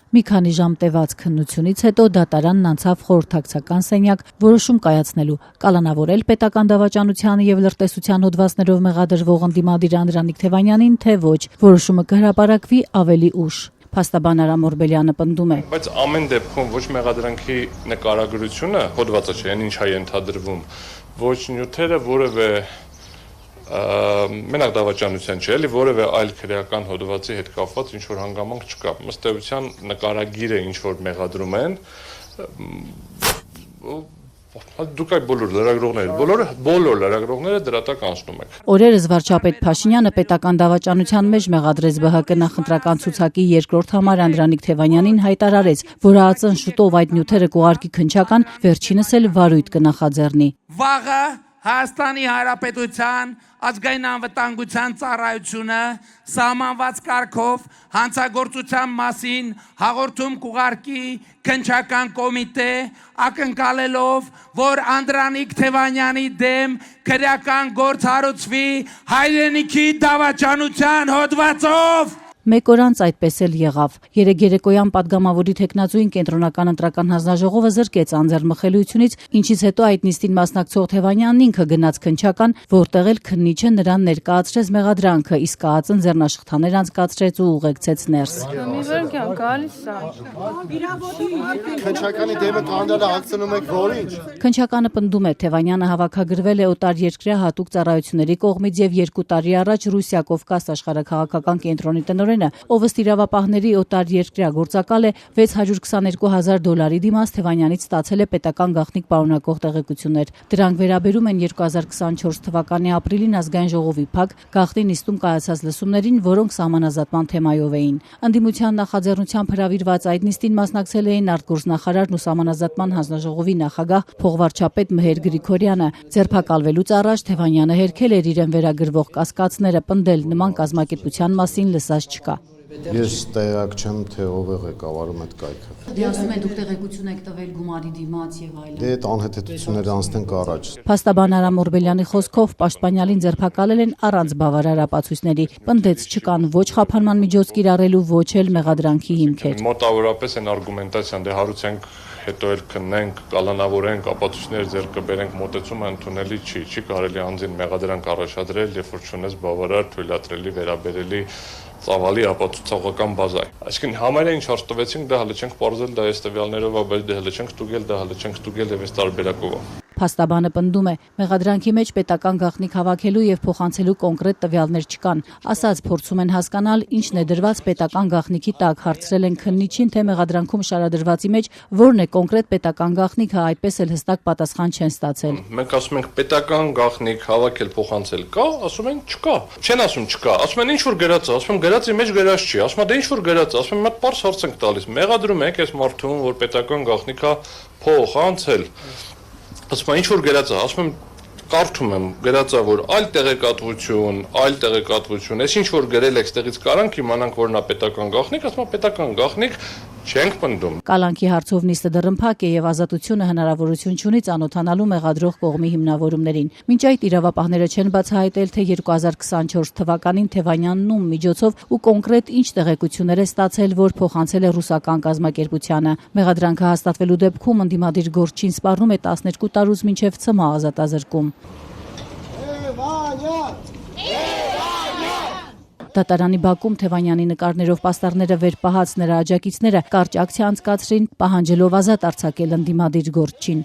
Մի քանի ժամ տևած քննությունից հետո դատարանն անցավ խորհրդակցական սենյակ որոշում կայացնելու՝ կալանավորել պետական դավաճանությանը եւ լրտեսության հոդվածներով մեղադրվող ընդդիմադիր Անդրանիկ Թևանյանին, թե ոչ։ Որոշումը կհրապարակվի ավելի ուշ։ Փաստաբան Արամ Օրբելյանը պնդում է. Բայց ամեն դեպքում ոչ մեղադրանքի նկարագրությունը հոդվածը չէ, այն ինչա ենթադրվում, ոչ նյութերը որևէ մենակ դավաճանության չէ, էլի որևէ այլ քրեական հոդվածի հետ կապված ինչ որ հանգամանք չկա։ Ըստ էության նկարագիրը ինչ որ մեղադրում են, դուք այդ բոլոր լրագրողները դրա տակ անցնում եք։ Օրերս վարչապետ Փաշինյանը պետական դավաճանության մեջ մեղադրեց ԲՀԿ նախընտրական ցուցակի երկրորդ համար Անդրանիկ Թևանյանին հայտարարեց, որ ԱԱԾ-ն շուտով այդ նյութերը կուղարկի քննչական, վերջինս էլ վարույթ կնախաձեռնի։ Վաղը Հայաստանի Հանրապետության ազգային անվտանգության ծառայությունը սահմանված կարգով հանցագործության մասին հաղորդում կուղարկի քննչական կոմիտե, ակնկալելով, որ Անդրանիկ Թևանյանի դեմ քրեական գործ հարուցվի հայրենիքի դավաճանության հոդվածով։ Մեկ օր անց այդպես էլ եղավ։ Երեկ երեկոյան падգամավորի թեկնածուին կենտրոնական ընտրական հանձնաժողովը զրկեց անձեռնմխելիությունից, ինչից հետո այդ նիստին մասնակցող Թևանյանն ինքը գնաց քննչական, որտեղ էլ քննիչը նրան ներկայացրեց մեղադրանքը, իսկ ԱԱԾ-ն ձեռնաշխտաներ անցկացրեց ու ուղեկցեց ներս։ Քննչականի դեմը կանգնելը ակցնում եք որինչ։ Քննչականը պնդում է, Թևանյանը հավաքագրվել է օտարերկրյա հատուկ ծառայությունների կողմից եւ 2 տարի առաջ Ռուսիա Կովկաս աշխարհաքաղաքական կենտրոնի տնօրենը, ով ըստ իրավապահների օտարերկրյա գործակալ է, $622,000 դիմաց Թևանյանից ստացել է պետական գաղտնիք պարունակող տեղեկություններ։ Դրանք վերաբերում են 2024 թվականի ապրիլին ազգային ժողովի փակ գաղտնի նիստում կայացած լսումներին, որոնք սահմանազատման թեմայով էին։ Ընդդիմության նախաձեռնությամբ հրավիրված այդ նիստին մասնակցել էին արտգործնախարարն ու սահմանազատման հանձնաժողովի նախագահ փոխվարչապետ Մհեր Գրիգորյանը։ Ձերբակալվելուց առաջ Թևանյանը հերքել էր իրեն վերագրվող կասկածները, պնդել նման կազմակերպության մասին լսած չկա։ Ես տեղյակ չեմ, թե ով է ղեկավարում այդ կայքը։ Դե ասում են դուք տեղեկություն եք տվել գումարի դիմաց եւ այլն։ Դե այդ անհետեցությունները անցնենք առաջ։ Փաստաբան Արամ Օրբելյանի խոսքով պաշտպանյալին ձերբակալել են առանց բավարար ապացույցների։ Պնդեց չկան ոչ խափանման միջոց կիրառելու, ոչ էլ մեղադրանքի հիմքեր։ Մոտավորապես այն արգումենտացիան, դե հարուցենք, հետո էլ քննենք, կալանավորենք, ապացույցներ ձեռք կբերենք, մոտեցումը ընդունելի չի կարելի անձին մեղադրանք առաջադրել, երբ որ չունես բավարար, թույլատրելի, վերաբերելի ծավալի ապացուցողական բազա։ Այսինքն համարը ինչ հարց տվեցինք, դա հələ չենք բարձել, դա այս տվյալներով է, բայց դե հələ չենք ստուգել, դա հələ չենք ստուգել եւ այս տարբերակով է։ Փաստաբանը պնդում է, մեղադրանքի մեջ պետական գաղտնիք հավաքելու եւ փոխանցելու կոնկրետ տվյալներ չկան։ Ասած փորձում են հասկանալ, ինչն է դրված պետական գաղտնիքի տակ, հարցրել են քննիչին, թե մեղադրանքում շարադրվածի մեջ որն է կոնկրետ պետական գաղտնիքը, այդպես էլ հստակ պատասխան չեն ստացել։ Մենք ասում ենք պետական գաղտնիք հավաքել, փոխանցել կա, ասում են չկա։ Չեն ասում չկա, ասում են ինչ որ գրած է, ասում են գրածի մեջ գրած չի, ասում են դե ինչ որ գրած է, ասում են մատ պարզ հարց ենք տալիս։ Մեղադրում եք այս մարդուն, որ պետական գաղտնիքա փոխանցել։ Ասում են ինչ որ գրած է, ասում եմ կարդում եմ, գրած է որ այլ տեղեկատվություն, այս ինչ որ գրել եք, ստեղից կարանք իմանանք որ նա պետական գաղտնիք, ասում են պետական գաղտնիք չենք պնդում։ Կալանքի հարցով նիստը դռնփակ է եւ ազատությունը հնարավորություն չունի ծանոթանալու մեղադրող կողմի հիմնավորումներին։ Մինչ այդ իրավապահները չեն բացահայտել, թե 2024 թվականին Թևանյանն ում միջոցով ու կոնկրետ ինչ տեղեկություններ է ստացել, որ փոխանցել է ռուսական կազմակերպությանը։ Մեղադրանքը հաստատվելու դեպքում ընդդիմադիր գործչին սպառնում է 12 տարուց մինչև ՑՄ ազատազրկում։ Դատարանի բակում Թևանյանի նկարներով պաստառները վեր պահած նրա աջակիցները կարճ ակցիա անցկացրին, պահանջելով ազատ արձակել ընդդիմադիր գործչին։